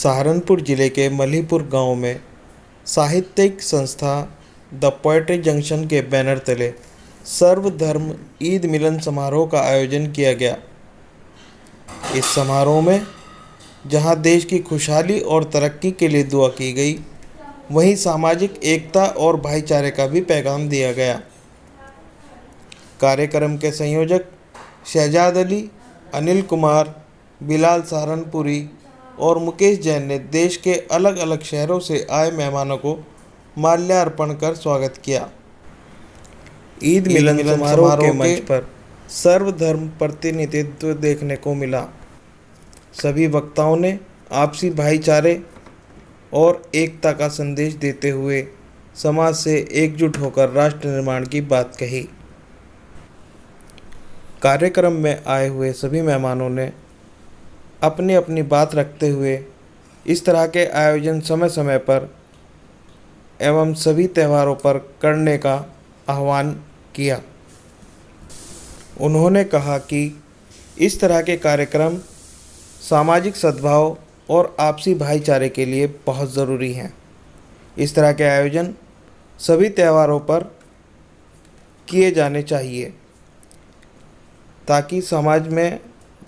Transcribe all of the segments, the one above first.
सहारनपुर जिले के मलीपुर गांव में साहित्यिक संस्था द पोएट्री जंक्शन के बैनर तले सर्वधर्म ईद मिलन समारोह का आयोजन किया गया। इस समारोह में जहां देश की खुशहाली और तरक्की के लिए दुआ की गई, वहीं सामाजिक एकता और भाईचारे का भी पैगाम दिया गया। कार्यक्रम के संयोजक शहजाद अली, अनिल कुमार, बिलाल सहारनपुरी और मुकेश जैन ने देश के अलग अलग शहरों से आए मेहमानों को माल्यार्पण कर स्वागत किया। ईद मिलन समारोह के मंच पर सर्वधर्म प्रतिनिधित्व देखने को मिला। सभी वक्ताओं ने आपसी भाईचारे और एकता का संदेश देते हुए समाज से एकजुट होकर राष्ट्र निर्माण की बात कही। कार्यक्रम में आए हुए सभी मेहमानों ने अपनी अपनी बात रखते हुए इस तरह के आयोजन समय समय पर एवं सभी त्योहारों पर करने का आह्वान किया। उन्होंने कहा कि इस तरह के कार्यक्रम सामाजिक सद्भाव और आपसी भाईचारे के लिए बहुत ज़रूरी हैं। इस तरह के आयोजन सभी त्योहारों पर किए जाने चाहिए ताकि समाज में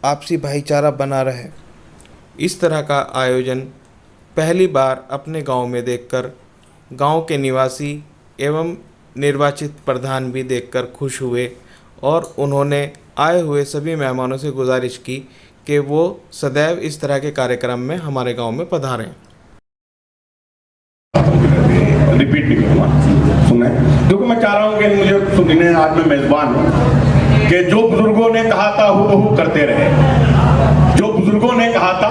आपसी भाईचारा बना रहे। इस तरह का आयोजन पहली बार अपने गांव में देखकर गांव के निवासी एवं निर्वाचित प्रधान भी देखकर खुश हुए और उन्होंने आए हुए सभी मेहमानों से गुजारिश की कि वो सदैव इस तरह के कार्यक्रम में हमारे गांव में पधारें। रिपीट नहीं करूँगा, सुने क्योंकि मैं चाह रहा हूँ कि मुझे सुनने आज मैं मेजबान हूँ कि जो बुजुर्गों ने कहा था हूबहू करते रहे, जो बुजुर्गों ने कहा था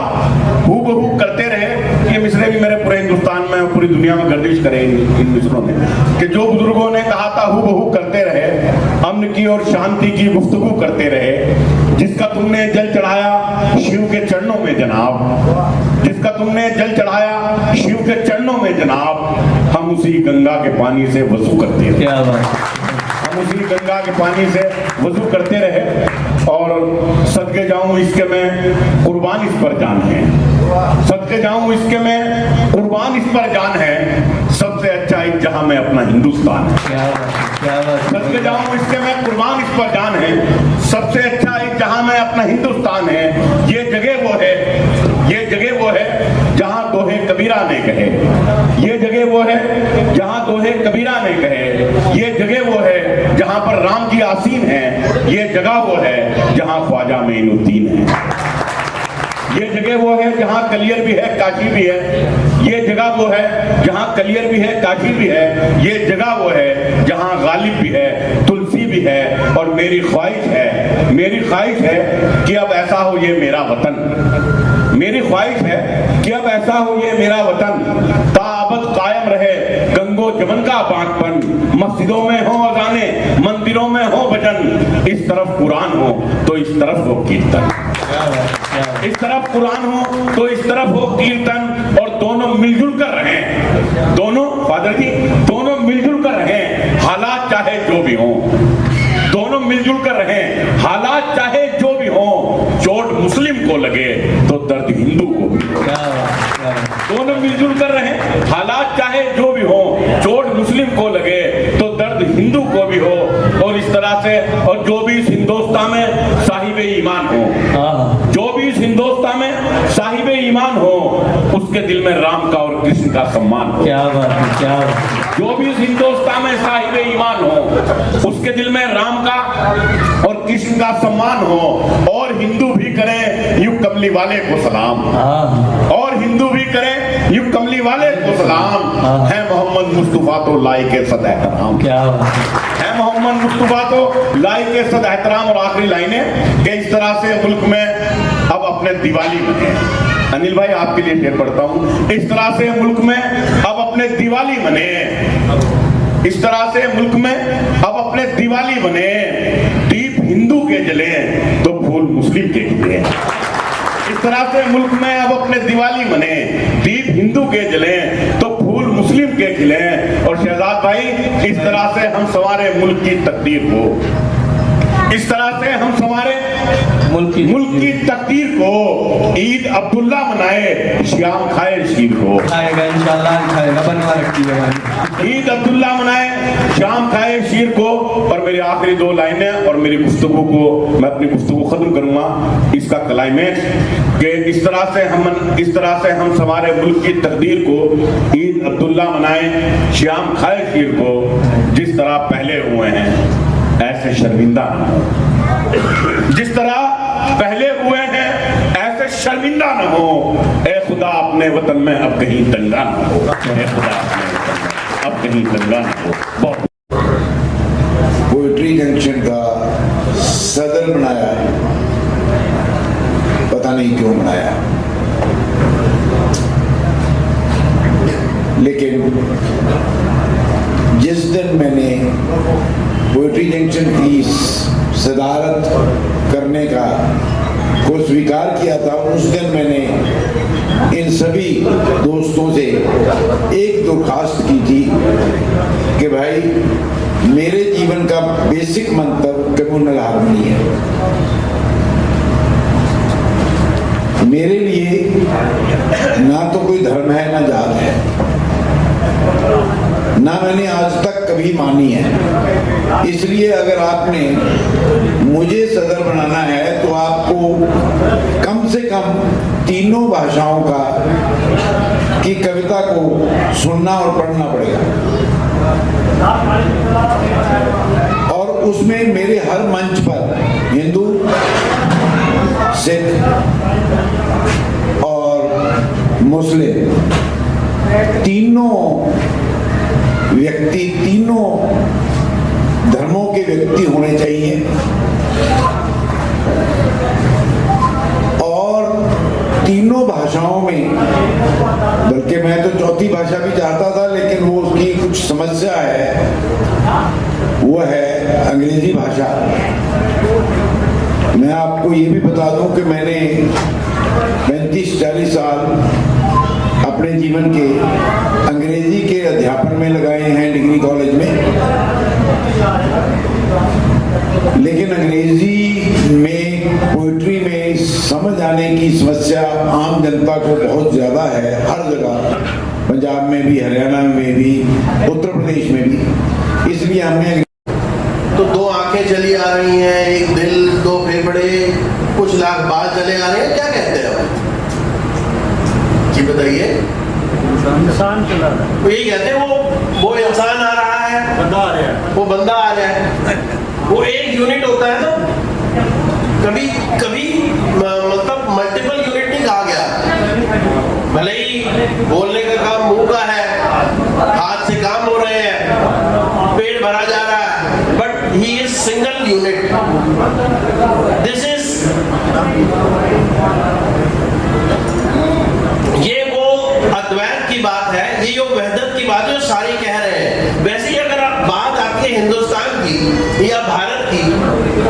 हूबहू करते रहे। ये मिसरे भी मेरे पूरे हिंदुस्तान में पूरी दुनिया में गर्दिश करे इन मिसरों ने कि जो बुजुर्गों ने कहा था हूबहू करते रहे, अमन की और शांति की गुफ्तगू करते रहे। जिसका तुमने जल चढ़ाया शिव के चरणों में जनाब, जिसका तुमने जल चढ़ाया शिव के चरणों में जनाब, हम उसी गंगा के पानी से वजू करते रहे। क्या बात, हम उसी गंगा के पानी से वजू करते रहे। और सदके जाऊं इसके में कुर्बान इस पर जान है, सदके जाऊं इसके में कुर्बान इस पर जान है। सबसे अच्छा एक जहां में अपना हिंदुस्तान है। सदके जाऊं इसके में कुर्बान इस पर जान है। सबसे अच्छा एक जहां में अपना हिंदुस्तान है। ये जगह वो है, ये जगह वो है जहां दोहे कबीरा ने कहे, ये जगह वो है जहां दोहे कबीरा ने कहे। ये जगह वो है जहां पर राम की आसीन है। ये जगह वो है जहां ख्वाजा मोइनुद्दीन है। ये जगह वो है जहां कलियर भी है काशी भी है। ये जगह वो है जहां कलियर भी है काशी भी है। ये जगह वो है जहां गालिब भी है, तुलसी भी है। और मेरी ख्वाहिश है, मेरी ख्वाहिश है कि अब ऐसा हो ये मेरा वतन, मेरी ख्वाहिश है कि अब ऐसा हो ये मेरा वतन, ताबत कायम रहे गंगो जमन का बांटपन। मस्जिदों में हो अज़ाने, मंदिरों में हो भजन। इस तरफ कुरान हो तो इस तरफ हो कीर्तन, इस तरफ कुरान हो तो इस तरफ हो कीर्तन। और दोनों मिलजुल कर रहें, दोनों फादर जी दोनों मिलजुल कर रहें। हालात चाहे जो भी हो, दोनों मिलजुल कर रहें। हालात चाहे जो भी हो, चोट मुस्लिम को लगे तो दर्द हिंदू को भी हो। दोनों मिलजुल कर रहें। हालात चाहे जो भी हो, चोट मुस्लिम को लगे तो दर्द हिंदू को भी हो। और इस तरह से, और जो भी इस हिंदुस्तान में साहिबे ईमान हो, जो भी इस हिंदुस्तान में साहिबे ईमान हो, उसके दिल में राम का और कृष्ण का सम्मान हो। क्या बात है, क्या बात। जो भी इस हिंदुस्तान में साहिबे ईमान हो, उसके दिल में राम का और कृष्ण का सम्मान हो। और हिंदू भी करें युग कमली वाले को सलाम, और हिंदू भी करें युग कमली वाले को सलाम। है मोहम्मद मुस्तफा तो लाइके सद एहतराम, क्या है मोहम्मद मुस्तफा तो लाइके सद एहतराम। और आखिरी लाइनें कि इस तरह से मुल्क में अब अपने दिवाली मने। अनिल भाई आपके लिए शेर पढ़ता हूं। इस तरह से मुल्क में अब अपने दिवाली मने, इस तरह से मुल्क में अब अपने दिवाली बने। दीप हिंदू के जले तो फूल मुस्लिम के खिले। इस तरह से मुल्क में अब अपने दिवाली मने, दीप हिंदू के जले तो फूल मुस्लिम के खिले। और शहजाद भाई इस तरह से हम सवारे मुल्क की तकदीर हो, इस तरह से हम सवारे मुल्क की तकदीर को ईद अब्दुल्ला मनाए, श्याम खाए शीर को। खाएगा इंशाल्लाह, खाएगा, बनवा रखी है भाई। ईद अब्दुल्ला मनाए, शाम खाए शीर को। और मेरी आखिरी 2 लाइनें और मेरी गुफ्तगू को मैं अपनी गुफ्तगू खत्म करूंगा। इसका क्लाइमेक्स कि इस तरह से हम हमारे मुल्क की तकदीर को ईद अब्दुल्ला मनाए, श्याम खाए शीर को। जिस तरह पहले हुए हैं ऐसे शर्मिंदा न हो, जिस तरह पहले हुए हैं ऐसे शर्मिंदा न हो। ए खुदा अपने वतन में अब कहीं दंगा न हो, ए खुदा अपने वतन में अब कहीं दंगा न हो। पोएट्री जंक्शन का सदर बनाया, पता नहीं क्यों बनाया, लेकिन जिस दिन मैंने पोएट्री जंक्शन की सदारत करने का को स्वीकार किया था, उस दिन मैंने इन सभी दोस्तों से एक दरख्वास्त की थी कि भाई मेरे जीवन का बेसिक मंत्र कम्युनल हार्मनी है। मेरे लिए ना तो कोई धर्म है ना जात है, ना मैंने आज तक कभी मानी है। इसलिए अगर आपने मुझे सदर बनाना है तो आपको कम से कम तीनों भाषाओं की कविता को सुनना और पढ़ना पड़ेगा। और उसमें मेरे हर मंच पर हिंदू, सिख और मुस्लिम तीनों धर्मों के व्यक्ति होने चाहिए। और तीनों भाषाओं में, बल्कि मैं तो चौथी भाषा भी चाहता था, लेकिन वो उसकी कुछ समस्या है, वो है अंग्रेजी भाषा। मैं आपको ये भी बता दूं कि मैंने 35-40 साल अपने जीवन के अंग्रेजी के अध्यापन में लगाए हैं डिग्री कॉलेज में, लेकिन अंग्रेजी में पोइट्री में समझ आने की समस्या आम जनता को बहुत ज़्यादा है, हर जगह, पंजाब में भी, हरियाणा में भी, उत्तर प्रदेश में भी। इसलिए हमने तो 2 आंखें चली आ रही हैं, एक दिल, 2 फेफड़े, कुछ लाख बाल चले आ रहे हैं, क्या कहते हैं आप जी बताइए? इंसान चला रहा है, तो यही कहते हैं वो इंसान आ रहा है, बंदा आ रहा है, वो बंदा आ रहा है। वो एक यूनिट होता है ना, कभी मतलब मल्टीपल यूनिट नहीं कहा गया। भले ही बोलने का काम मुंह का है, हाथ से काम हो रहे हैं, पेट भरा जा रहा है, but he is single unit. This is ये वो अद्वैत की बात है, ये जो वहदत की बात है जो सारे कह रहे हैं। वैसे ही अगर बात आती है हिंदुस्तान की या भारत की,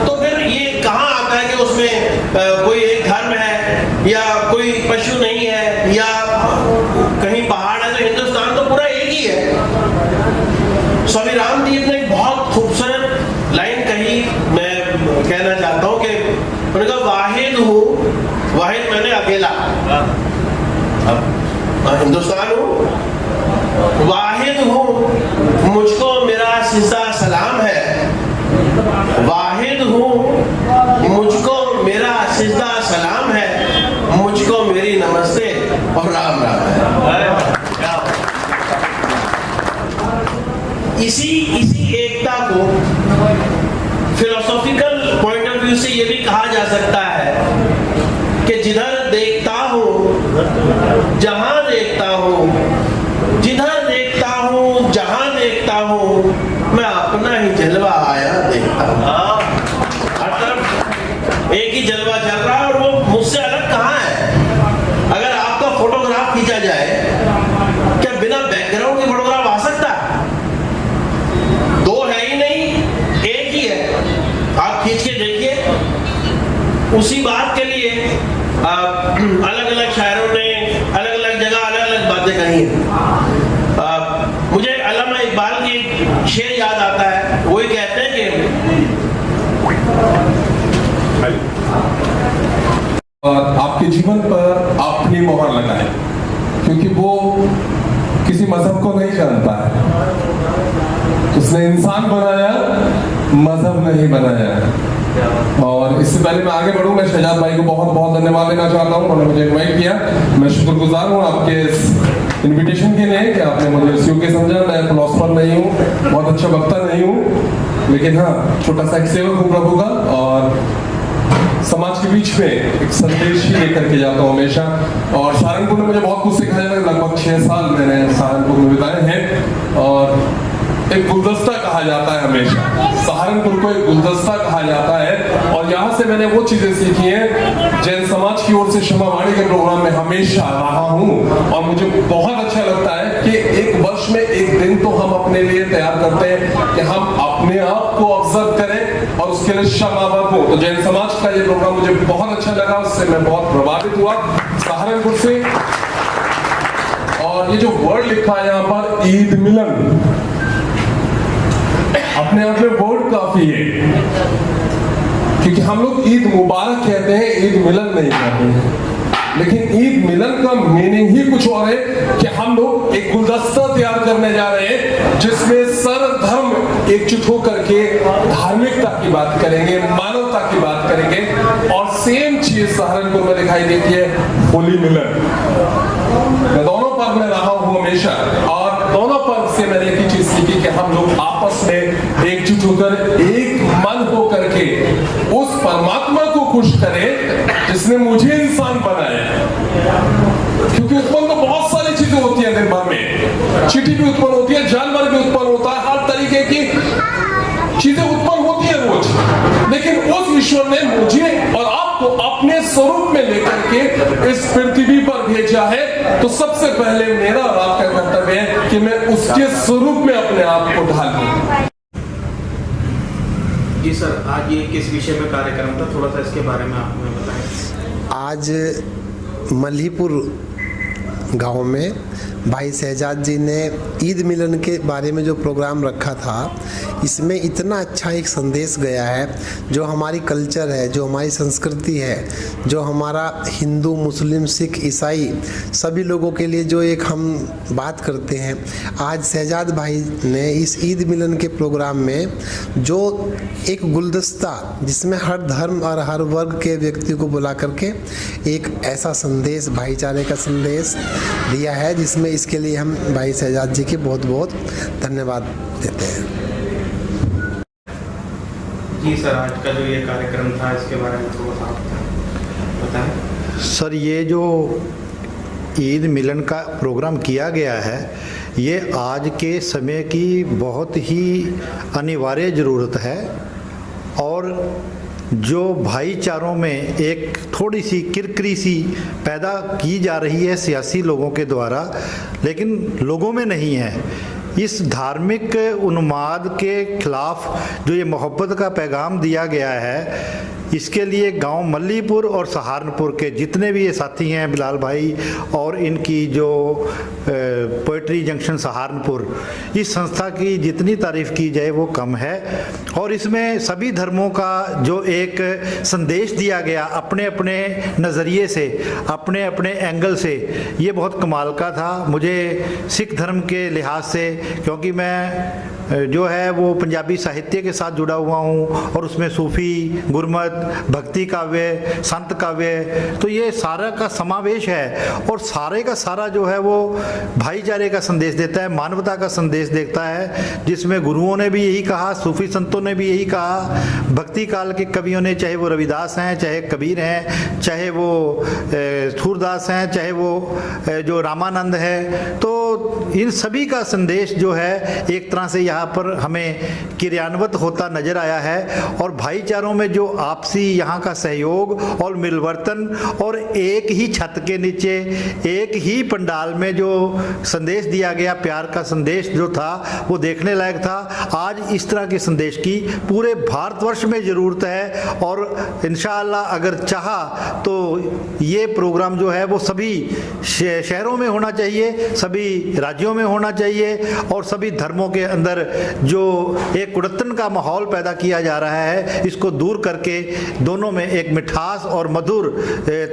तो फिर ये कहाँ आता है कि उसमें कोई एक धर्म है या कोई पशु नहीं है या कहीं पहाड़ है? तो हिंदुस्तान तो पूरा एक ही है। स्वामी रामदेव ने एक बहुत खूबसूरत लाइन कही, मैं कहना चाहता हूँ कि उन्होंने कहा, वाहिद हूँ, वाहिद मैंने अकेला, हिंदुस्तान हूँ, वाहिद हूँ, मुझको मेरा सिजदा सलाम है, वाहिद हूँ, मुझको मेरा सिजदा सलाम है, मुझको मेरी नमस्ते और राम राम है। इसी एकता को फिलोसॉफिकल पॉइंट ऑफ व्यू से ये भी कहा जा सकता है कि जिधर देखता हूँ, जहां देखता हूँ, जिधर देखता हूँ, जहां देखता हूँ, मैं अपना ही जलवा आया देखता हूँ। हर तरफ एक ही जलवा चल रहा है और वो मुझसे अलग कहाँ है? अगर आपका फोटोग्राफ खींचा जाए, क्या बिना बैकग्राउंड के फोटोग्राफ आ सकता है? 2 है ही नहीं, एक ही है। आप खींच के देखिए। उसी बात के लिए अलग अलग शायरों ने अलग अलग जगह अलग अलग बातें कही हैं। मुझे अल्लामा इकबाल की एक शेर याद आता है, वही कहते हैं कि जीवन पर अपनी मोहर लगाए, क्योंकि वो किसी मजहब को नहीं जानता है। उसने इंसान बनाया, मजहब नहीं बनाया। और इससे पहले मैं आगे बढ़ूं, मैं शहजाद भाई को बहुत बहुत धन्यवाद देना चाहता हूं, उन्होंने मुझे इनवाइट किया। मैं शुक्रगुजार हूं आपके इस इनविटेशन के लिए कि आपने मुझे इस योग्य समझा। मैं फिलोसफर नहीं हूँ, बहुत अच्छा वक्ता नहीं हूँ, लेकिन हाँ, छोटा सा एक सेवक हूँ प्रभु का, और समाज के बीच में एक संदेश ही लेकर के जाता हूँ हमेशा। और सहारनपुर में मुझे बहुत कुछ सिखाया है। लगभग 6 साल मैंने सहारनपुर में बिताए हैं, और एक गुलदस्ता कहा जाता है हमेशा, सहारनपुर को एक गुलदस्ता कहा जाता है। और यहाँ से मैंने वो चीजें सीखी हैं। जैन समाज की ओर से क्षमा वाणी के प्रोग्राम में हमेशा रहा हूँ, और मुझे बहुत अच्छा लगता है कि एक वर्ष में एक दिन तो हम अपने लिए तैयार करते हैं कि हम अपने आप को ऑब्जर्व करें और उसके लिए क्षमावान हो। तो जैन समाज का ये प्रोग्राम मुझे बहुत अच्छा लगा, उससे मैं बहुत प्रभावित हुआ सहारनपुर से। और ये जो वर्ड लिखा है यहाँ पर, ईद मिलन, अपने आप में वर्ड काफी है, क्योंकि हम लोग ईद मुबारक कहते हैं, ईद मिलन नहीं कहते हैं। लेकिन ईद मिलन का मीनिंग ही कुछ और है कि हम लोग एक गुलदस्ता तैयार करने जा रहे हैं, जिसमें सर्व धर्म एकजुट होकर के धार्मिकता की बात करेंगे, मानवता की बात करेंगे। और सेम चीज सहारनपुर में दिखाई देती है, होली मिलन। मैं दोनों पर्व में रहा हूं हमेशा, और दोनों पर्व से मैंने एक ही चीज सीखी कि हम लोग आपस में एकजुट होकर, एक मन होकर के उस परमात्मा को खुश करें जिसने मुझे इंसान बनाया। क्योंकि उत्पन्न तो बहुत सारी चीजें होती हैं दिन भर में, चींटी भी उत्पन्न होती है, जानवर भी उत्पन्न होता है, हर तरीके की चीजें उत्पन्न होती है रोज। लेकिन उस ईश्वर ने मुझे और आपको अपने स्वरूप में लेकर के इस पृथ्वी पर भेजा है, तो सबसे पहले मेरा और आपका कर्तव्य है कि मैं उसके स्वरूप में अपने आप को ढाल दूं। जी सर, आज ये किस विषय में कार्यक्रम था, थोड़ा सा इसके बारे में आप हमें बताएं। आज मल्हीपुर गांव में भाई शहजाद जी ने ईद मिलन के बारे में जो प्रोग्राम रखा था, इसमें इतना अच्छा एक संदेश गया है। जो हमारी कल्चर है, जो हमारी संस्कृति है, जो हमारा हिंदू, मुस्लिम, सिख, ईसाई सभी लोगों के लिए जो एक हम बात करते हैं, आज शहजाद भाई ने इस ईद मिलन के प्रोग्राम में जो एक गुलदस्ता जिसमें हर धर्म और हर वर्ग के व्यक्ति को बुला करके एक ऐसा संदेश, भाईचारे का संदेश दिया है, जिसमें इसके लिए हम भाई शहजाद जी के बहुत बहुत धन्यवाद देते हैं। जी सर, आज का जो ये कार्यक्रम था, इसके बारे में थोड़ा सा बताएं। सर, ये जो ईद मिलन का प्रोग्राम किया गया है, ये आज के समय की बहुत ही अनिवार्य ज़रूरत है। और जो भाईचारों में एक थोड़ी सी किरकिरी सी पैदा की जा रही है सियासी लोगों के द्वारा, लेकिन लोगों में नहीं है। इस धार्मिक उन्माद के खिलाफ जो ये मोहब्बत का पैगाम दिया गया है, इसके लिए गांव मल्हीपुर और सहारनपुर के जितने भी ये साथी हैं, बिलाल भाई और इनकी जो पोएट्री जंक्शन सहारनपुर, इस संस्था की जितनी तारीफ़ की जाए वो कम है। और इसमें सभी धर्मों का जो एक संदेश दिया गया अपने अपने नज़रिए से, अपने अपने एंगल से, ये बहुत कमाल का था। मुझे सिख धर्म के लिहाज से, क्योंकि मैं जो है वो पंजाबी साहित्य के साथ जुड़ा हुआ हूँ, और उसमें सूफ़ी, गुरमत, भक्ति काव्य, संत काव्य, तो ये सारा का समावेश है। और सारे का सारा जो है वो भाईचारे का संदेश देता है, मानवता का संदेश देता है, जिसमें गुरुओं ने भी यही कहा, सूफ़ी संतों ने भी यही कहा, भक्ति काल के कवियों ने, चाहे वो रविदास हैं, चाहे कबीर हैं, चाहे वो सूरदास हैं, चाहे वो जो रामानंद है, तो इन सभी का संदेश जो है एक तरह से यहाँ पर हमें क्रियान्वित होता नजर आया है। और भाईचारों में जो आपसी यहाँ का सहयोग और मिलवर्तन, और एक ही छत के नीचे एक ही पंडाल में जो संदेश दिया गया, प्यार का संदेश जो था, वो देखने लायक था। आज इस तरह के संदेश की पूरे भारतवर्ष में ज़रूरत है, और इंशाअल्लाह अगर चाहा तो ये प्रोग्राम जो है वो सभी शहरों में होना चाहिए, सभी राज्यों में होना चाहिए, और सभी धर्मों के अंदर जो एक कुड़त्तन का माहौल पैदा किया जा रहा है, इसको दूर करके दोनों में एक मिठास और मधुर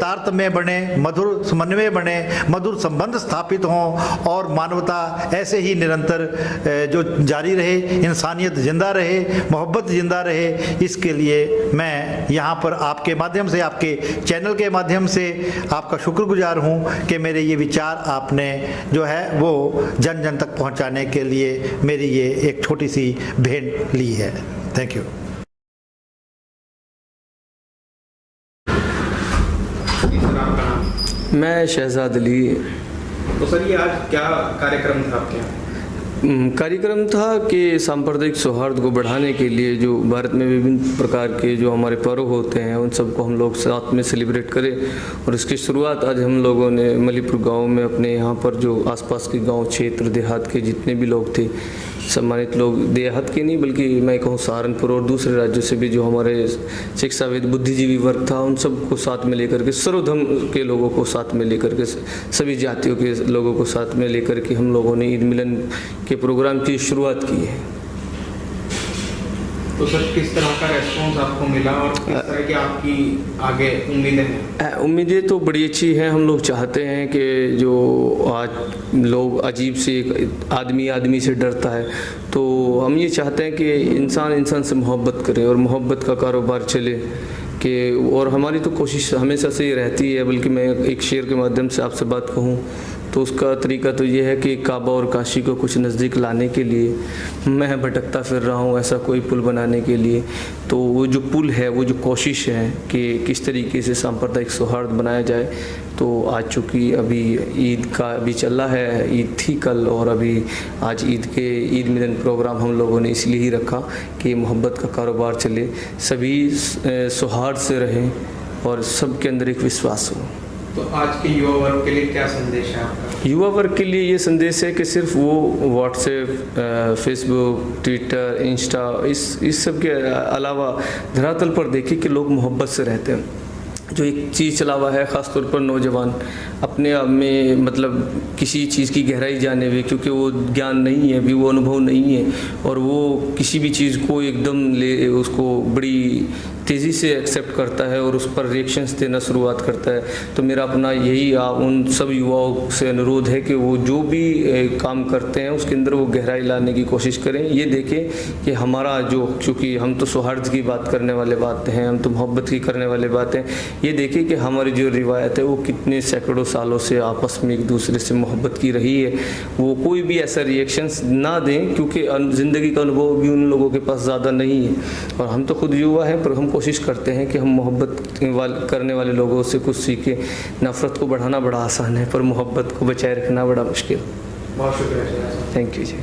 तारतम्य बने, मधुर समन्वय बने, मधुर संबंध स्थापित हों और मानवता ऐसे ही निरंतर जो जारी रहे, इंसानियत जिंदा रहे, मोहब्बत जिंदा रहे। इसके लिए मैं यहाँ पर आपके माध्यम से, आपके चैनल के माध्यम से आपका शुक्रगुजार हूँ कि मेरे ये विचार आपने जो है वो जन जन तक पहुँचाने के लिए मेरी ये एक छोटी सी भेंट ली है। Thank you. मैं शहजाद अली। तो सर, ये आज क्या कार्यक्रम था आपके यहाँ? कार्यक्रम था कि सांप्रदायिक सौहार्द को बढ़ाने के लिए जो भारत में विभिन्न प्रकार के जो हमारे पर्व होते हैं उन सबको हम लोग साथ में सेलिब्रेट करें। और इसकी शुरुआत आज हम लोगों ने मलीपुर गांव में, अपने यहाँ पर जो आसपास के गांव क्षेत्र देहात के जितने भी लोग थे, सम्मानित लोग, देहात के नहीं बल्कि मैं कहूँ सहारनपुर और दूसरे राज्यों से भी जो हमारे शिक्षाविद बुद्धिजीवी वर्ग था, उन सबको साथ में लेकर के, सर्वधर्म के लोगों को साथ में लेकर के, सभी जातियों के लोगों को साथ में लेकर के हम लोगों ने ईद मिलन के प्रोग्राम की शुरुआत की है। तो सर, किस तरह का रेस्पॉन्स आपको मिला और किस तरह की आपकी आगे उम्मीदें हैं? उम्मीदें तो बड़ी अच्छी हैं। हम लोग चाहते हैं कि जो आज लोग अजीब से आदमी से डरता है, तो हम ये चाहते हैं कि इंसान से मोहब्बत करे और मोहब्बत का कारोबार चले कि, और हमारी तो कोशिश हमेशा से ये रहती है। बल्कि मैं एक शेर के माध्यम से आपसे बात कहूँ तो उसका तरीका तो ये है कि काबा और काशी को कुछ नज़दीक लाने के लिए मैं भटकता फिर रहा हूँ, ऐसा कोई पुल बनाने के लिए। तो वो जो पुल है, वो जो कोशिश है कि किस तरीके से सांप्रदायिक सौहार्द बनाया जाए। तो आज चूँकि अभी ईद का अभी चल रहा है, ईद थी कल और अभी आज ईद मिलन प्रोग्राम हम लोगों ने इसलिए ही रखा कि मोहब्बत का कारोबार चले, सभी सौहार्द से रहें और सबके अंदर एक विश्वास हो। तो आज के युवा वर्ग के लिए क्या संदेश है आपका? युवा वर्ग के लिए ये संदेश है कि सिर्फ वो व्हाट्सएप, फेसबुक, ट्विटर, इंस्टा, इस सब के अलावा धरातल पर देखें कि लोग मोहब्बत से रहते हैं। जो एक चीज़ चला हुआ है ख़ासतौर पर नौजवान अपने आप में, मतलब किसी चीज़ की गहराई जाने हुए, क्योंकि वो ज्ञान नहीं है, अभी वो अनुभव नहीं है और वो किसी भी चीज़ को एकदम उसको बड़ी तेज़ी से एक्सेप्ट करता है और उस पर रिएक्शंस देना शुरुआत करता है। तो मेरा अपना यही उन सब युवाओं से अनुरोध है कि वो जो भी काम करते हैं उसके अंदर वो गहराई लाने की कोशिश करें। ये देखें कि हमारा जो, चूँकि हम तो सौहार्द की बात करने वाले बात हैं, हम तो मोहब्बत की करने वाले बात हैं, ये देखें कि हमारी जो रिवायत है वो कितने सैकड़ों सालों से आपस में एक दूसरे से मोहब्बत की रही है। वो कोई भी ऐसा रिएक्शंस ना दें, क्योंकि ज़िंदगी का अनुभव भी उन लोगों के पास ज़्यादा नहीं है और हम तो खुद युवा हैं, पर हम कोशिश करते हैं कि हम मोहब्बत करने वाले लोगों से कुछ सीखें। नफ़रत को बढ़ाना बड़ा आसान है, पर मोहब्बत को बचाए रखना बड़ा मुश्किल। बहुत शुक्रिया। Thank you ji.